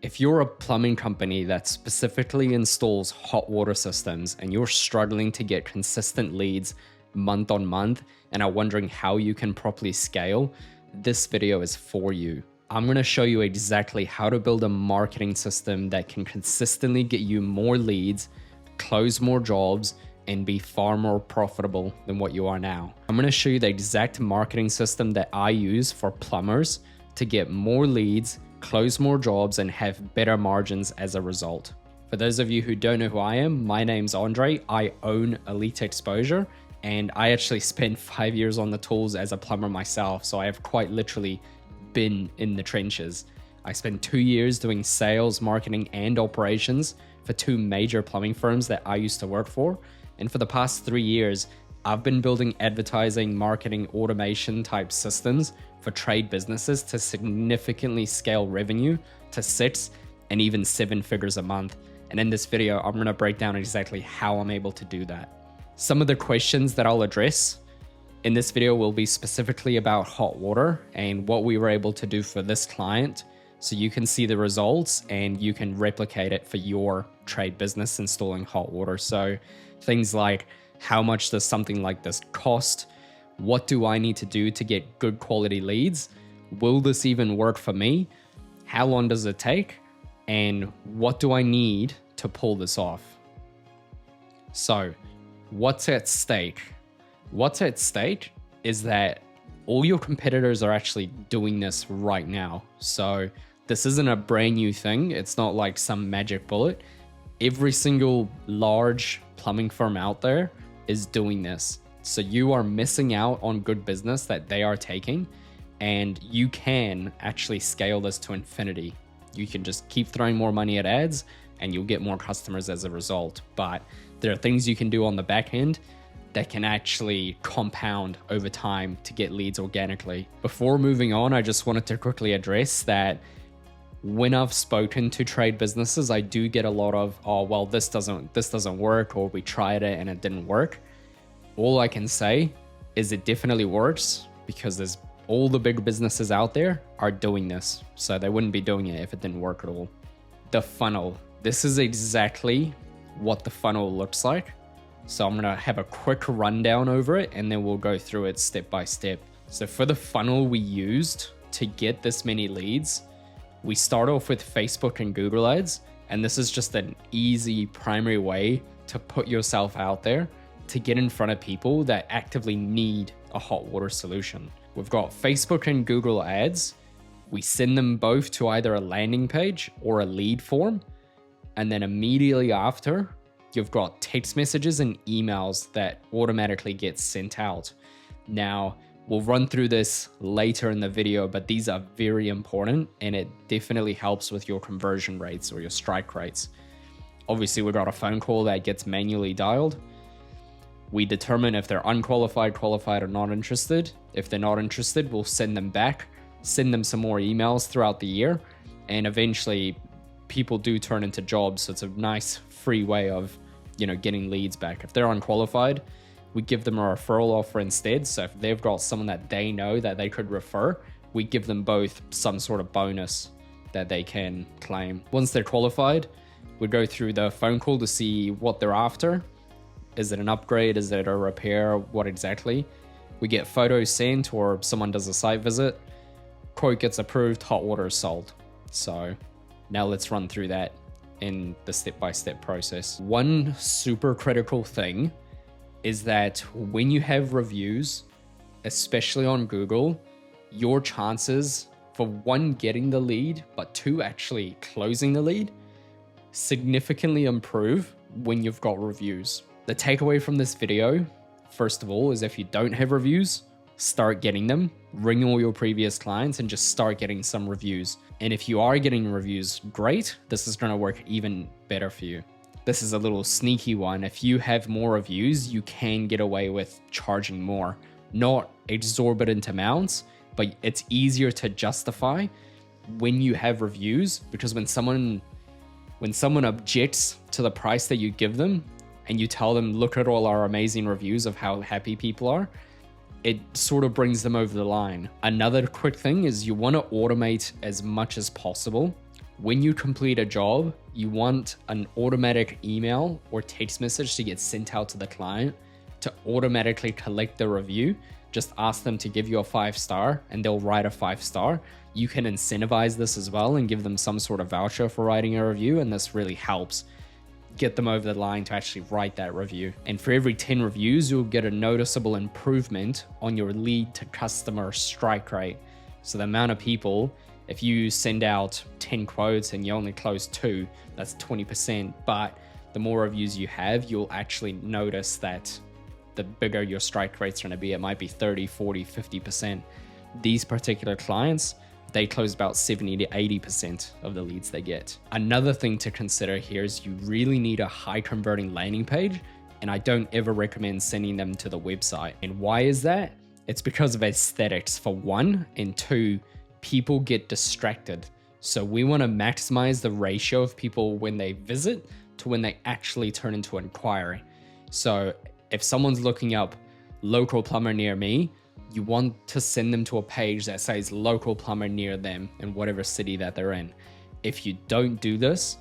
If you're a plumbing company that specifically installs hot water systems and you're struggling to get consistent leads month on month and are wondering how you can properly scale, this video is for you. I'm going to show you exactly how to build a marketing system that can consistently get you more leads, close more jobs, and be far more profitable than what you are now. I'm going to show you the exact marketing system that I use for plumbers to get more leads, close more jobs, and have better margins as a result. For those of you who don't know who I am, my name's Andre. I own Elite Exposure, and I actually spent 5 years on the tools as a plumber myself, so I have quite literally been in the trenches. I spent 2 years doing sales, marketing, and operations for two major plumbing firms that I used to work for. And for the past 3 years, I've been building advertising, marketing, automation type systems for trade businesses to significantly scale revenue to 6 and even 7 figures a month. And in this video, I'm gonna break down exactly how I'm able to do that. Some of the questions that I'll address in this video will be specifically about hot water and what we were able to do for this client, so you can see the results and you can replicate it for your trade business installing hot water. So things like, how much does something like this cost? What do I need to do to get good quality leads? Will this even work for me? How long does it take? And what do I need to pull this off? So what's at stake? What's at stake is that all your competitors are actually doing this right now. So this isn't a brand new thing. It's not like some magic bullet. Every single large plumbing firm out there is doing this. So you are missing out on good business that they are taking, and you can actually scale this to infinity. You can just keep throwing more money at ads and you'll get more customers as a result. But there are things you can do on the back end that can actually compound over time to get leads organically. Before moving on, I just wanted to quickly address that when I've spoken to trade businesses, I do get a lot of, oh, well, this doesn't work, or we tried it and it didn't work. All I can say is it definitely works, because there's all the big businesses out there are doing this. So they wouldn't be doing it if it didn't work at all. The funnel. This is exactly what the funnel looks like. So I'm gonna have a quick rundown over it and then we'll go through it step by step. So for the funnel we used to get this many leads, we start off with Facebook and Google ads. And this is just an easy primary way to put yourself out there to get in front of people that actively need a hot water solution. We've got Facebook and Google ads. We send them both to either a landing page or a lead form. And then immediately after, you've got text messages and emails that automatically get sent out. Now, we'll run through this later in the video, but these are very important and it definitely helps with your conversion rates or your strike rates. Obviously, we've got a phone call that gets manually dialed. We determine if they're unqualified, qualified, or not interested. If they're not interested, we'll send them back, send them some more emails throughout the year, and eventually people do turn into jobs. So it's a nice free way of, getting leads back. If they're unqualified, we give them a referral offer instead. So if they've got someone that they know that they could refer, we give them both some sort of bonus that they can claim. Once they're qualified, we go through the phone call to see what they're after. Is it an upgrade? Is it a repair? What exactly? We get photos sent or someone does a site visit. Quote gets approved, hot water is sold. So now let's run through that in the step-by-step process. One super critical thing is that when you have reviews, especially on Google, your chances for one, getting the lead, but two, actually closing the lead significantly improve when you've got reviews. The takeaway from this video, first of all, is if you don't have reviews, start getting them. Ring all your previous clients and just start getting some reviews. And if you are getting reviews, great. This is going to work even better for you. This is a little sneaky one. If you have more reviews, you can get away with charging more. Not exorbitant amounts, but it's easier to justify when you have reviews, because when someone objects to the price that you give them, and you tell them, look at all our amazing reviews of how happy people are, it sort of brings them over the line. Another quick thing is you want to automate as much as possible When you complete a job, you want an automatic email or text message to get sent out to the client to automatically collect the review. Just ask them to give you a 5-star and they'll write a 5-star. You can incentivize this as well and give them some sort of voucher for writing a review, and this really helps get them over the line to actually write that review. And for every 10 reviews, you'll get a noticeable improvement on your lead to customer strike rate. So the amount of people, if you send out 10 quotes and you only close 2, that's 20%. But the more reviews you have, you'll actually notice that the bigger your strike rate's going to be. It might be 30, 40, 50%. These particular clients, they close about 70 to 80% of the leads they get. Another thing to consider here is you really need a high converting landing page, and I don't ever recommend sending them to the website. And why is that? It's because of aesthetics for one, and two, people get distracted. So we want to maximize the ratio of people when they visit to when they actually turn into an inquiry. So if someone's looking up local plumber near me, you want to send them to a page that says local plumber near them in whatever city that they're in. If you don't do this,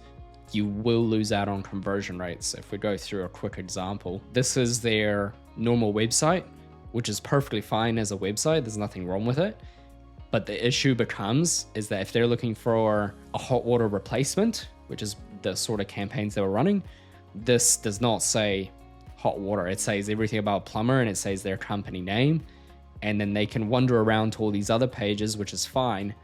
you will lose out on conversion rates. If we go through a quick example, this is their normal website, which is perfectly fine as a website. There's nothing wrong with it. But the issue becomes is that if they're looking for a hot water replacement, which is the sort of campaigns they were running, this does not say hot water. It says everything about plumber and it says their company name. And then they can wander around to all these other pages, which is fine,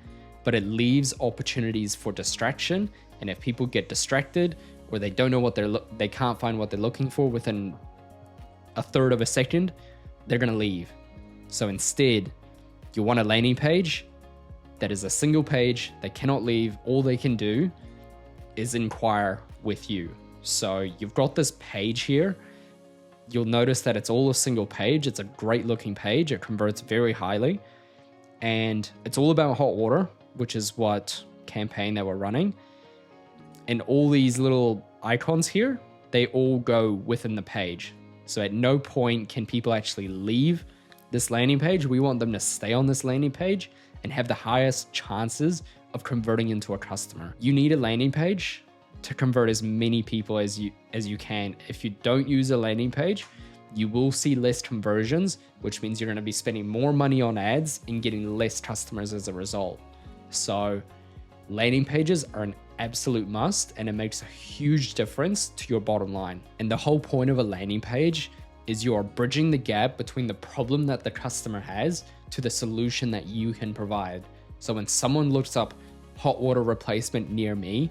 but it leaves opportunities for distraction. And if people get distracted or they don't know what they can't find what they're looking for within a third of a second, they're going to leave. So instead, you want a landing page that is a single page. They cannot leave. All they can do is inquire with you. So you've got this page here. You'll notice that it's all a single page. It's a great looking page. It converts very highly. And it's all about hot water, which is what campaign they were running. And all these little icons here, they all go within the page. So at no point can people actually leave this landing page. We want them to stay on this landing page and have the highest chances of converting into a customer. You need a landing page to convert as many people as you can. If you don't use a landing page, you will see less conversions, which means you're going to be spending more money on ads and getting less customers as a result. So landing pages are an absolute must, and it makes a huge difference to your bottom line. And the whole point of a landing page is you are bridging the gap between the problem that the customer has to the solution that you can provide. So when someone looks up hot water replacement near me,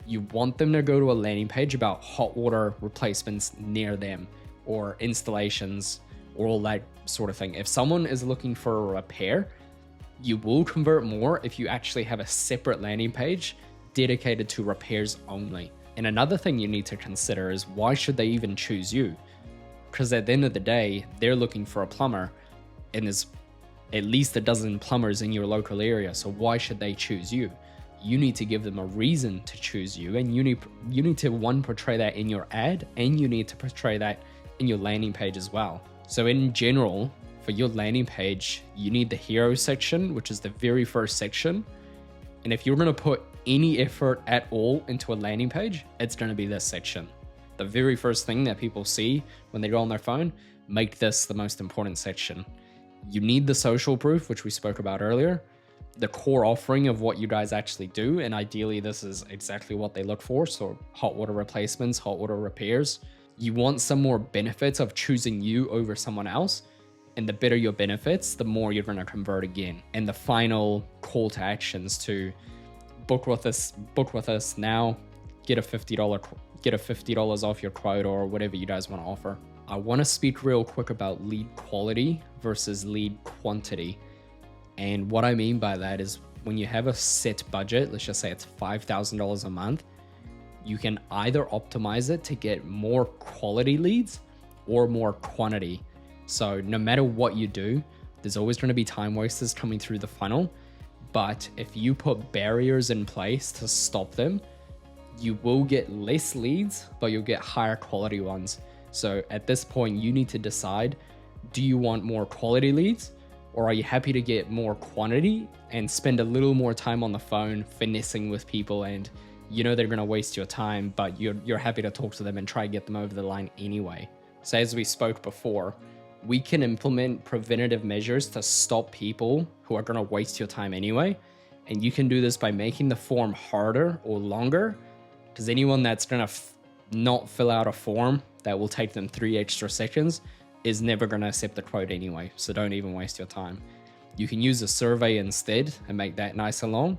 you want them to go to a landing page about hot water replacements near them or installations or all that sort of thing. If someone is looking for a repair, you will convert more if you actually have a separate landing page dedicated to repairs only. And another thing you need to consider is why should they even choose you? Because at the end of the day, they're looking for a plumber and there's at least a dozen plumbers in your local area. So why should they choose you? You need to give them a reason to choose you, and you need to portray that in your ad, and you need to portray that in your landing page as well. So in general, for your landing page, you need the hero section, which is the very first section. And if you're going to put any effort at all into a landing page, it's going to be this section. The very first thing that people see when they go on their phone, make this the most important section. You need the social proof, which we spoke about earlier, the core offering of what you guys actually do. And ideally, this is exactly what they look for. So hot water replacements, hot water repairs. You want some more benefits of choosing you over someone else. And the better your benefits, the more you're going to convert again. And the final call to actions to book with us now, get a $50 off your quote or whatever you guys want to offer. I want to speak real quick about lead quality versus lead quantity. And what I mean by that is when you have a set budget, let's just say it's $5,000 a month, you can either optimize it to get more quality leads or more quantity. So no matter what you do, there's always going to be time wasters coming through the funnel. But if you put barriers in place to stop them, you will get less leads, but you'll get higher quality ones. So at this point, you need to decide, do you want more quality leads Or are you happy to get more quantity and spend a little more time on the phone finessing with people, and you know they're going to waste your time, but you're happy to talk to them and try to get them over the line anyway? So as we spoke before, we can implement preventative measures to stop people who are going to waste your time anyway. And you can do this by making the form harder or longer, because anyone that's going to not fill out a form that will take them 3 extra seconds is never going to accept the quote anyway. So don't even waste your time. You can use a survey instead and make that nice and long.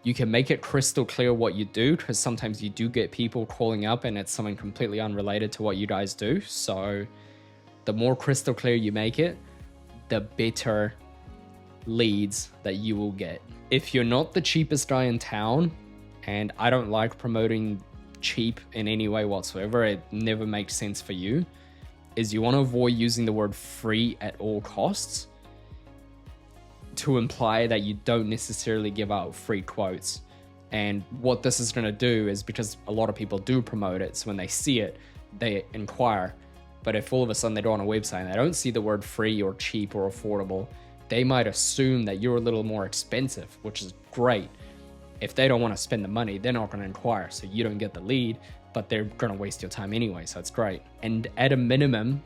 You can make it crystal clear what you do, because sometimes you do get people calling up and it's something completely unrelated to what you guys do. So the more crystal clear you make it, the better leads that you will get. If you're not the cheapest guy in town, and I don't like promoting cheap in any way whatsoever, it never makes sense for you, is you want to avoid using the word free at all costs to imply that you don't necessarily give out free quotes. And what this is going to do is, because a lot of people do promote it, so when they see it, they inquire. But if all of a sudden they go on a website and they don't see the word free or cheap or affordable, they might assume that you're a little more expensive, which is great. If they don't want to spend the money, they're not going to inquire, so you don't get the lead, but they're going to waste your time anyway, so it's great. And at a minimum,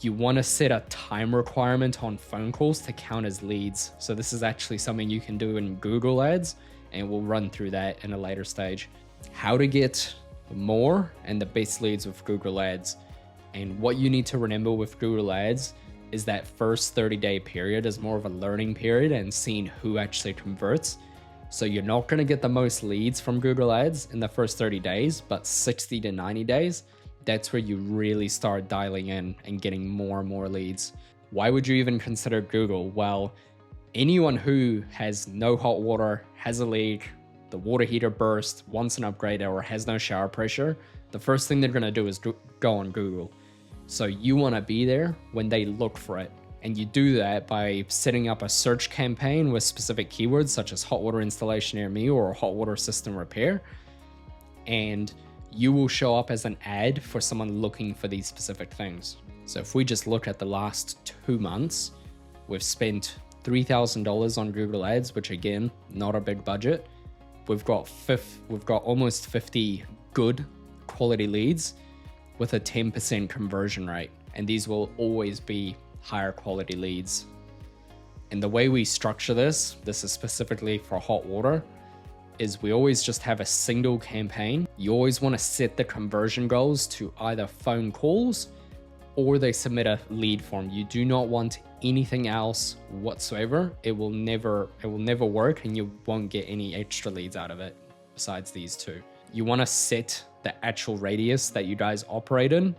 you want to set a time requirement on phone calls to count as leads. So this is actually something you can do in Google Ads, and we'll run through that in a later stage. How to get more and the best leads with Google Ads. And what you need to remember with Google Ads is that first 30-day period is more of a learning period and seeing who actually converts. So you're not going to get the most leads from Google Ads in the first 30 days, but 60 to 90 days, that's where you really start dialing in and getting more and more leads. Why would you even consider Google? Well, anyone who has no hot water, has a leak, the water heater burst, wants an upgrade, or has no shower pressure, the first thing they're going to do is go on Google. So you want to be there when they look for it. And you do that by setting up a search campaign with specific keywords such as hot water installation near me or hot water system repair. And you will show up as an ad for someone looking for these specific things. So if we just look at the last 2 months, we've spent $3,000 on Google Ads, which again, not a big budget. We've got almost 50 good quality leads with a 10% conversion rate. And these will always be higher quality leads. And the way we structure this is specifically for hot water, is we always just have a single campaign. You always want to set the conversion goals to either phone calls or they submit a lead form. You do not want anything else whatsoever. It will never work, and you won't get any extra leads out of it besides these two. You want to set the actual radius that you guys operate in.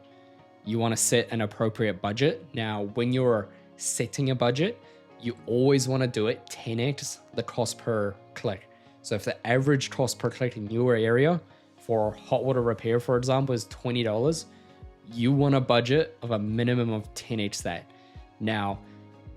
You want to set an appropriate budget. Now, when you're setting a budget, you always want to do it 10x the cost per click. So if the average cost per click in your area for hot water repair, for example, is $20, you want a budget of a minimum of 10x that. Now,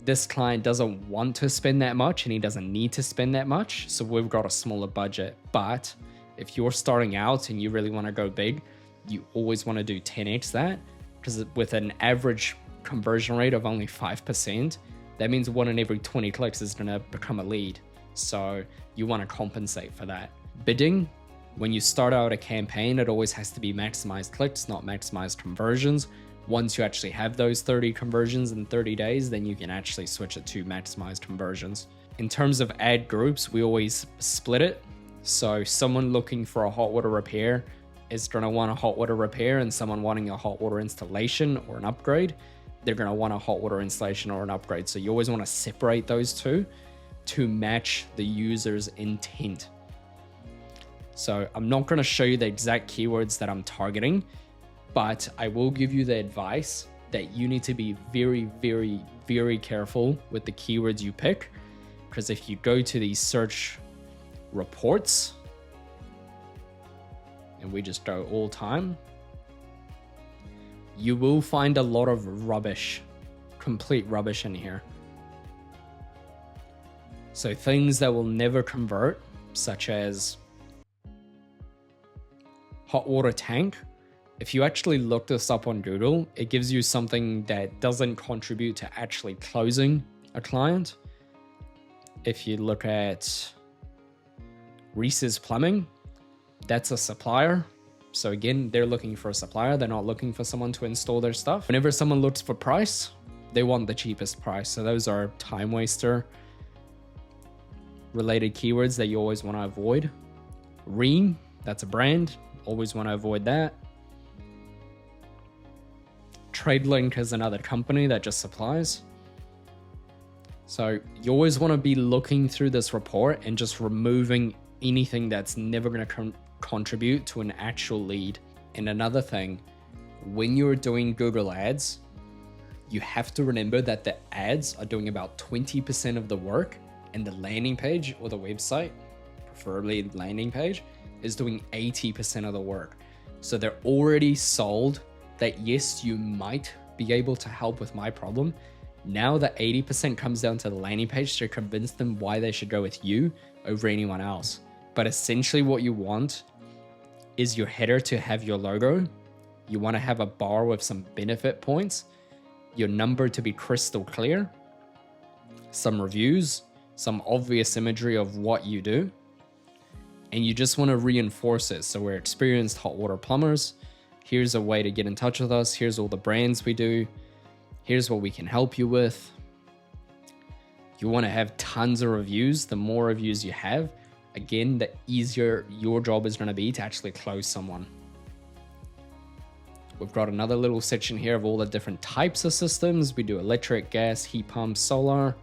this client doesn't want to spend that much and he doesn't need to spend that much, so we've got a smaller budget. But if you're starting out and you really want to go big, you always want to do 10x that, because with an average conversion rate of only 5%, that means 1 in every 20 clicks is going to become a lead. So you want to compensate for that. Bidding, when you start out a campaign, it always has to be maximized clicks, not maximized conversions. Once you actually have those 30 conversions in 30 days, then you can actually switch it to maximized conversions. In terms of ad groups, we always split it. So someone looking for a hot water repair is going to want a hot water repair, and someone wanting a hot water installation or an upgrade, they're going to want a hot water installation or an upgrade. So you always want to separate those two to match the user's intent. So I'm not going to show you the exact keywords that I'm targeting, but I will give you the advice that you need to be very, very, very careful with the keywords you pick. Because if you go to these search reports, and we just go all time, you will find a lot of rubbish, complete rubbish in here. So things that will never convert, such as hot water tank. If you actually look this up on Google, it gives you something that doesn't contribute to actually closing a client. If you look at Reese's Plumbing, that's a supplier. So again, they're looking for a supplier. They're not looking for someone to install their stuff. Whenever someone looks for price, they want the cheapest price. So those are time waster related keywords that you always want to avoid. Ream, that's a brand. Always want to avoid that. TradeLink is another company that just supplies. So you always want to be looking through this report and just removing anything that's never going to contribute to an actual lead. And another thing, when you're doing Google ads, you have to remember that the ads are doing about 20% of the work, and the landing page or the website, preferably the landing page, is doing 80% of the work. So they're already sold that yes, you might be able to help with my problem. Now the 80% comes down to the landing page to convince them why they should go with you over anyone else. But essentially what you want is your header to have your logo. You want to have a bar with some benefit points, your number to be crystal clear, some reviews, some obvious imagery of what you do, and you just want to reinforce it. So we're experienced hot water plumbers. Here's a way to get in touch with us. Here's all the brands we do. Here's what we can help you with. You want to have tons of reviews. The more reviews you have, again, the easier your job is going to be to actually close someone. We've got another little section here of all the different types of systems. We do electric, gas, heat pumps, solar.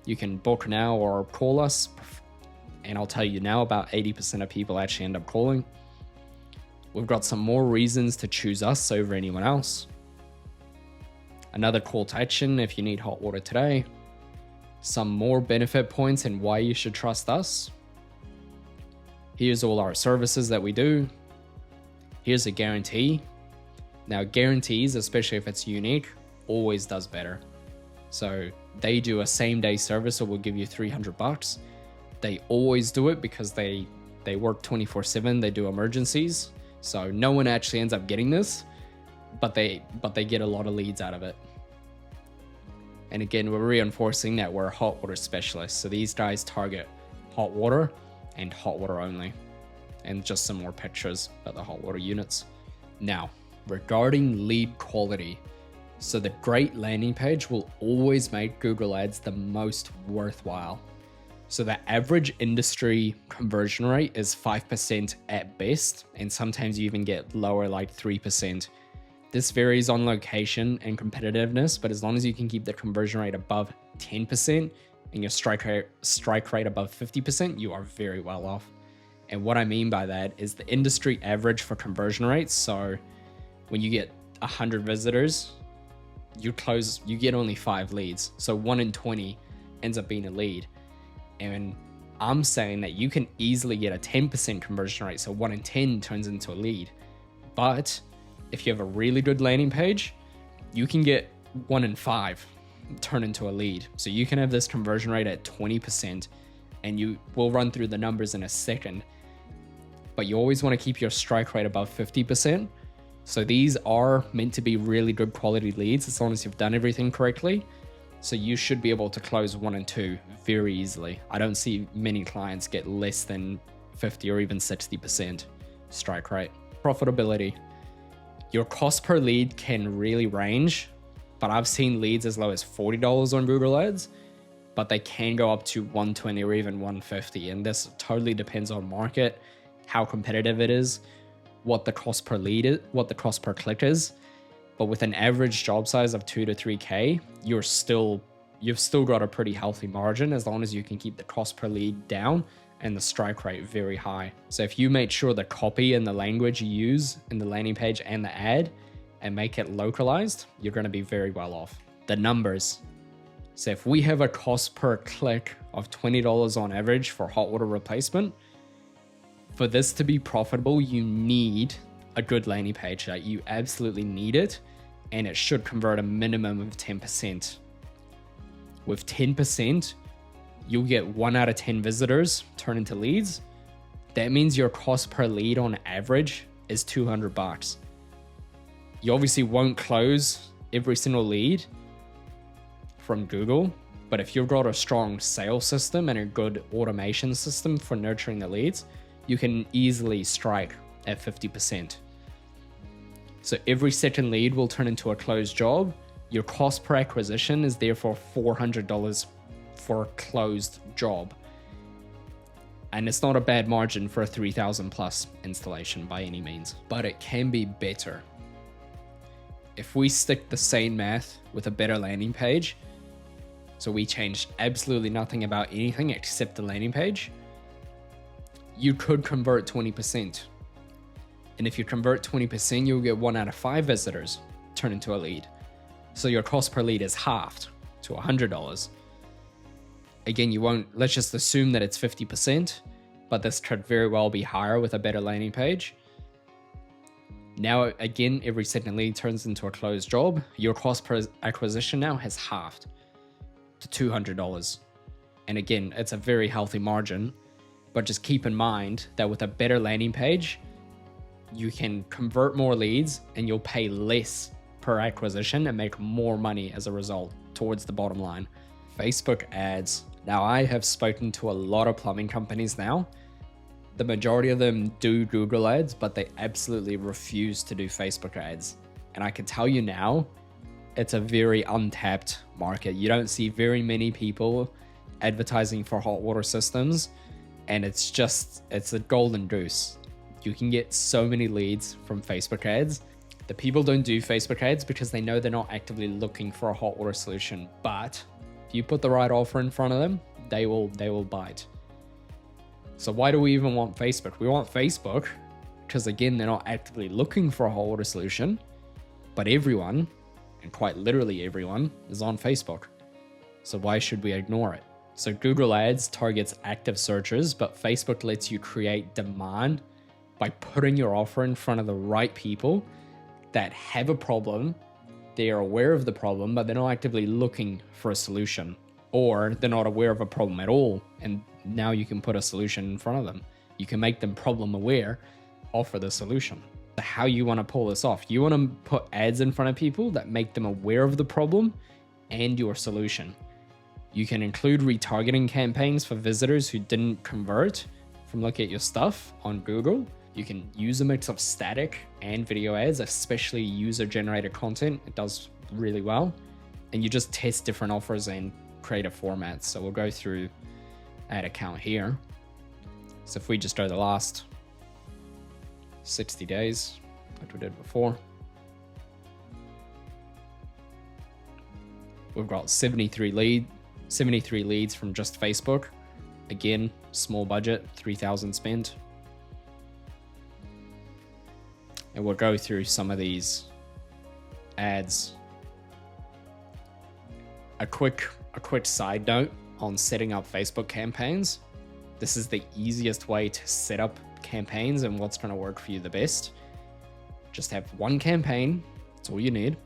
You can book now or call us. And I'll tell you now, about 80% of people actually end up calling. We've got some more reasons to choose us over anyone else. Another call to action if you need hot water today. Some more benefit points and why you should trust us. Here's all our services that we do. Here's a guarantee. Now guarantees, especially if it's unique, always does better. So they do a same day service that will give you $300. They always do it because they work 24/7. They do emergencies. So no one actually ends up getting this, but they get a lot of leads out of it. And again, we're reinforcing that we're hot water specialists. So these guys target hot water and hot water only. And just some more pictures of the hot water units. Now, regarding lead quality. So the great landing page will always make Google Ads the most worthwhile. So the average industry conversion rate is 5% at best, and sometimes you even get lower, like 3%. This varies on location and competitiveness, but as long as you can keep the conversion rate above 10% and your strike rate above 50%, you are very well off. And what I mean by that is the industry average for conversion rates. So when you get 100 visitors, you get only 5 leads. So 1 in 20 ends up being a lead. And I'm saying that you can easily get a 10% conversion rate. So 1 in 10 turns into a lead. But if you have a really good landing page, you can get 1 in 5 turn into a lead. So you can have this conversion rate at 20%, and we'll run through the numbers in a second. But you always want to keep your strike rate above 50%. So these are meant to be really good quality leads as long as you've done everything correctly. So you should be able to close 1 and 2 very easily. I don't see many clients get less than 50 or even 60% strike rate. Profitability. Your cost per lead can really range, but I've seen leads as low as $40 on Google Ads, but they can go up to $120 or even $150. And this totally depends on market, how competitive it is, what the cost per lead is, what the cost per click is. But with an average job size of 2 to 3K, you've still got a pretty healthy margin as long as you can keep the cost per lead down and the strike rate very high. So if you make sure the copy and the language you use in the landing page and the ad and make it localized, you're going to be very well off. The numbers. So if we have a cost per click of $20 on average for hot water replacement, for this to be profitable, you need a good landing page. You absolutely need it, and it should convert a minimum of 10%. With 10%, you'll get 1 out of 10 visitors turn into leads. That means your cost per lead on average is $200. You obviously won't close every single lead from Google, But if you've got a strong sales system and a good automation system for nurturing the leads, you can easily strike at 50%. So every second lead will turn into a closed job. Your cost per acquisition is therefore $400 for a closed job. And it's not a bad margin for a 3,000 plus installation by any means, but it can be better. If we stick the same math with a better landing page, so we changed absolutely nothing about anything except the landing page, you could convert 20%. And if you convert 20%, you'll get 1 out of 5 visitors turn into a lead. So your cost per lead is halved to $100. Again, let's just assume that it's 50%, but this could very well be higher with a better landing page. Now, again, every second lead turns into a closed job. Your cost per acquisition now has halved to $200. And again, it's a very healthy margin, but just keep in mind that with a better landing page, you can convert more leads and you'll pay less per acquisition and make more money as a result towards the bottom line. Facebook ads. Now, I have spoken to a lot of plumbing companies now. The majority of them do Google ads, but they absolutely refuse to do Facebook ads. And I can tell you now, it's a very untapped market. You don't see very many people advertising for hot water systems, and it's a golden goose. You can get so many leads from Facebook ads. The people don't do Facebook ads because they know they're not actively looking for a hot water solution, but if you put the right offer in front of them, they will bite. So why do we even want Facebook? We want Facebook because, again, they're not actively looking for a hot water solution, but everyone, and quite literally everyone, is on Facebook. So why should we ignore it? So Google Ads targets active searchers, but Facebook lets you create demand by putting your offer in front of the right people that have a problem. They are aware of the problem, but they're not actively looking for a solution, or they're not aware of a problem at all. And now you can put a solution in front of them. You can make them problem aware, offer the solution. How you want to pull this off? You want to put ads in front of people that make them aware of the problem and your solution. You can include retargeting campaigns for visitors who didn't convert from looking at your stuff on Google. You can use a mix of static and video ads, especially user-generated content. It does really well. And you just test different offers and creative formats. So we'll go through ad account here. So if we just go the last 60 days, like we did before, we've got 73 leads from just Facebook. Again, small budget, 3,000 spent. And we'll go through some of these ads. A quick side note on setting up Facebook campaigns. This is the easiest way to set up campaigns and what's going to work for you the best. Just have one campaign. That's all you need.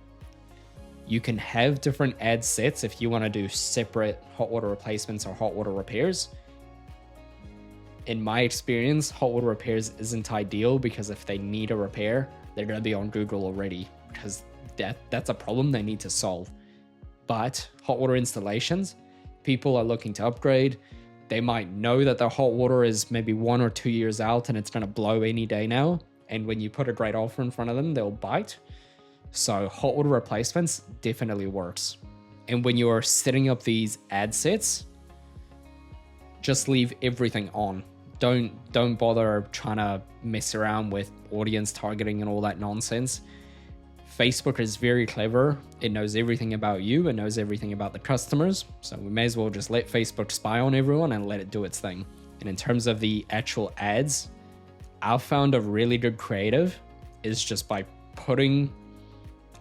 You can have different ad sets if you want to do separate hot water replacements or hot water repairs. In my experience, hot water repairs isn't ideal because if they need a repair, they're going to be on Google already because that's a problem they need to solve. But hot water installations, people are looking to upgrade. They might know that their hot water is maybe 1 or 2 years out and it's going to blow any day now. And when you put a great offer in front of them, they'll bite. So hot water replacements definitely works. And when you're setting up these ad sets, just leave everything on. Don't bother trying to mess around with audience targeting and all that nonsense. Facebook is very clever. It knows everything about you. It knows everything about the customers. So we may as well just let Facebook spy on everyone and let it do its thing. And in terms of the actual ads, I've found a really good creative is just by putting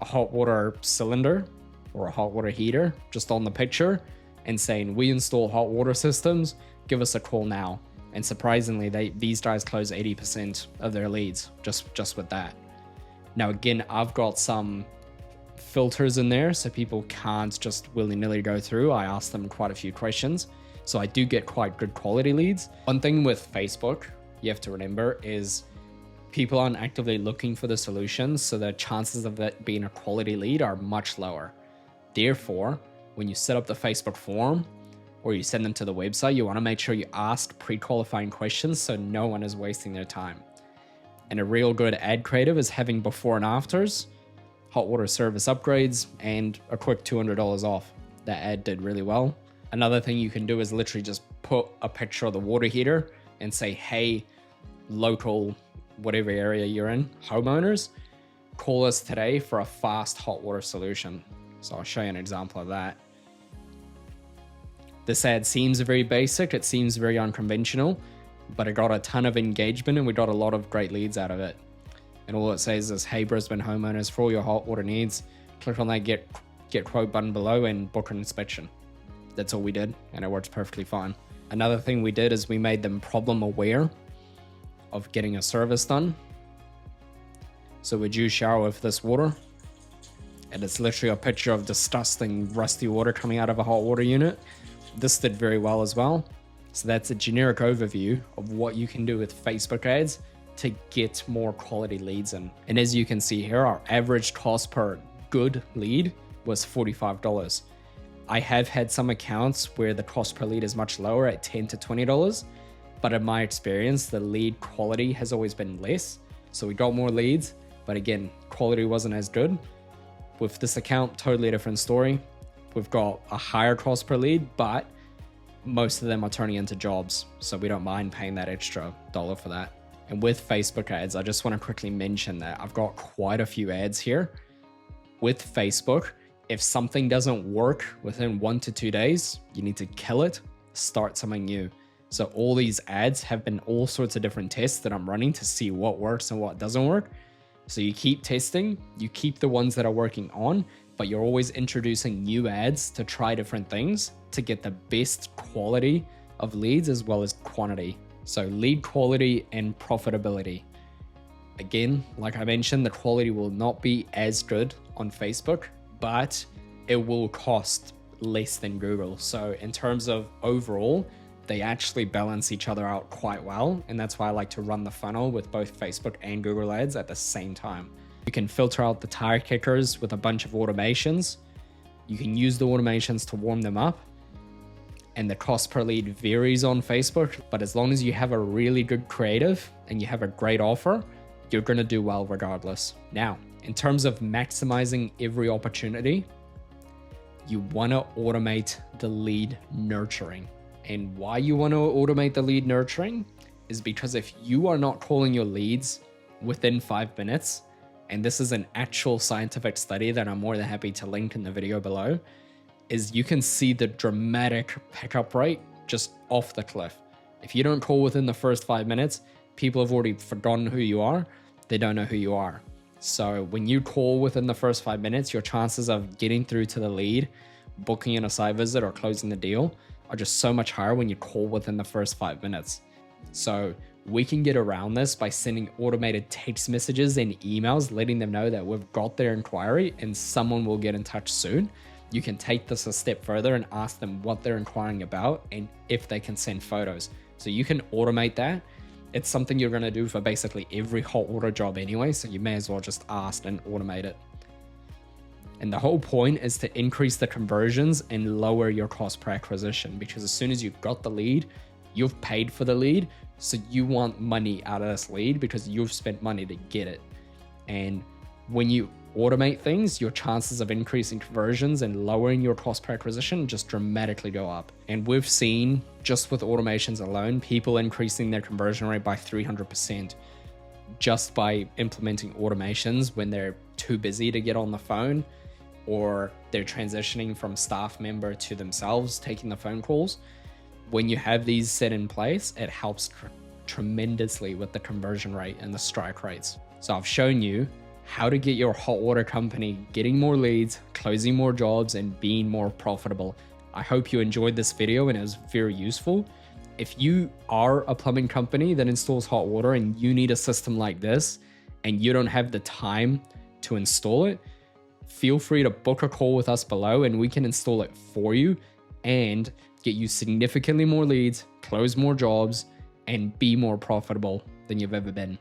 a hot water cylinder or a hot water heater just on the picture and saying, we install hot water systems, give us a call now. And surprisingly, these guys close 80% of their leads just with that. Now, again, I've got some filters in there so people can't just willy-nilly go through. I ask them quite a few questions. So I do get quite good quality leads. One thing with Facebook you have to remember is people aren't actively looking for the solutions, so the chances of that being a quality lead are much lower. Therefore, when you set up the Facebook form or you send them to the website, you want to make sure you ask pre-qualifying questions so no one is wasting their time. And a real good ad creative is having before and afters, hot water service upgrades, and a quick $200 off. That ad did really well. Another thing you can do is literally just put a picture of the water heater and say, hey, local, whatever area you're in, homeowners, call us today for a fast hot water solution. So I'll show you an example of that. This ad seems very basic, it seems very unconventional, but it got a ton of engagement and we got a lot of great leads out of it. And all it says is, hey, Brisbane homeowners, for all your hot water needs, click on that get quote button below and book an inspection. That's all we did, and it works perfectly fine. Another thing we did is we made them problem aware of getting a service done. So would you shower with this water? And it's literally a picture of disgusting rusty water coming out of a hot water unit. This did very well as well. So that's a generic overview of what you can do with Facebook ads to get more quality leads in. And as you can see here, our average cost per good lead was $45. I have had some accounts where the cost per lead is much lower at $10 to $20, but in my experience, the lead quality has always been less. So we got more leads, but again, quality wasn't as good. With this account, totally different story. We've got a higher cost per lead, but most of them are turning into jobs. So we don't mind paying that extra dollar for that. And with Facebook ads, I just want to quickly mention that I've got quite a few ads here. With Facebook, if something doesn't work within 1 to 2 days, you need to kill it, start something new. So all these ads have been all sorts of different tests that I'm running to see what works and what doesn't work. So you keep testing, you keep the ones that are working on, but you're always introducing new ads to try different things to get the best quality of leads as well as quantity. So lead quality and profitability. Again, like I mentioned, the quality will not be as good on Facebook, but it will cost less than Google. So in terms of overall, they actually balance each other out quite well. And that's why I like to run the funnel with both Facebook and Google ads at the same time. You can filter out the tire kickers with a bunch of automations. You can use the automations to warm them up. And the cost per lead varies on Facebook, but as long as you have a really good creative and you have a great offer, you're gonna do well regardless. Now, in terms of maximizing every opportunity, you wanna automate the lead nurturing. And why you wanna automate the lead nurturing is because if you are not calling your leads within 5 minutes, and this is an actual scientific study that I'm more than happy to link in the video below, is you can see the dramatic pickup rate just off the cliff. If you don't call within the first 5 minutes, people have already forgotten who you are. They don't know who you are. So when you call within the first 5 minutes, your chances of getting through to the lead, booking in a site visit or closing the deal are just so much higher when you call within the first 5 minutes. So we can get around this by sending automated text messages and emails, letting them know that we've got their inquiry and someone will get in touch soon. You can take this a step further and ask them what they're inquiring about and if they can send photos. So you can automate that. It's something you're gonna do for basically every hot water job anyway, so you may as well just ask and automate it. And the whole point is to increase the conversions and lower your cost per acquisition, because as soon as you've got the lead, you've paid for the lead, so you want money out of this lead because you've spent money to get it. And when you automate things, your chances of increasing conversions and lowering your cost per acquisition just dramatically go up. And we've seen, just with automations alone, people increasing their conversion rate by 300% just by implementing automations when they're too busy to get on the phone, or they're transitioning from staff member to themselves taking the phone calls. When you have these set in place, it helps tremendously with the conversion rate and the strike rates. So I've shown you how to get your hot water company getting more leads, closing more jobs, and being more profitable. I hope you enjoyed this video and it was very useful. If you are a plumbing company that installs hot water and you need a system like this and you don't have the time to install it, feel free to book a call with us below and we can install it for you and get you significantly more leads, close more jobs, and be more profitable than you've ever been.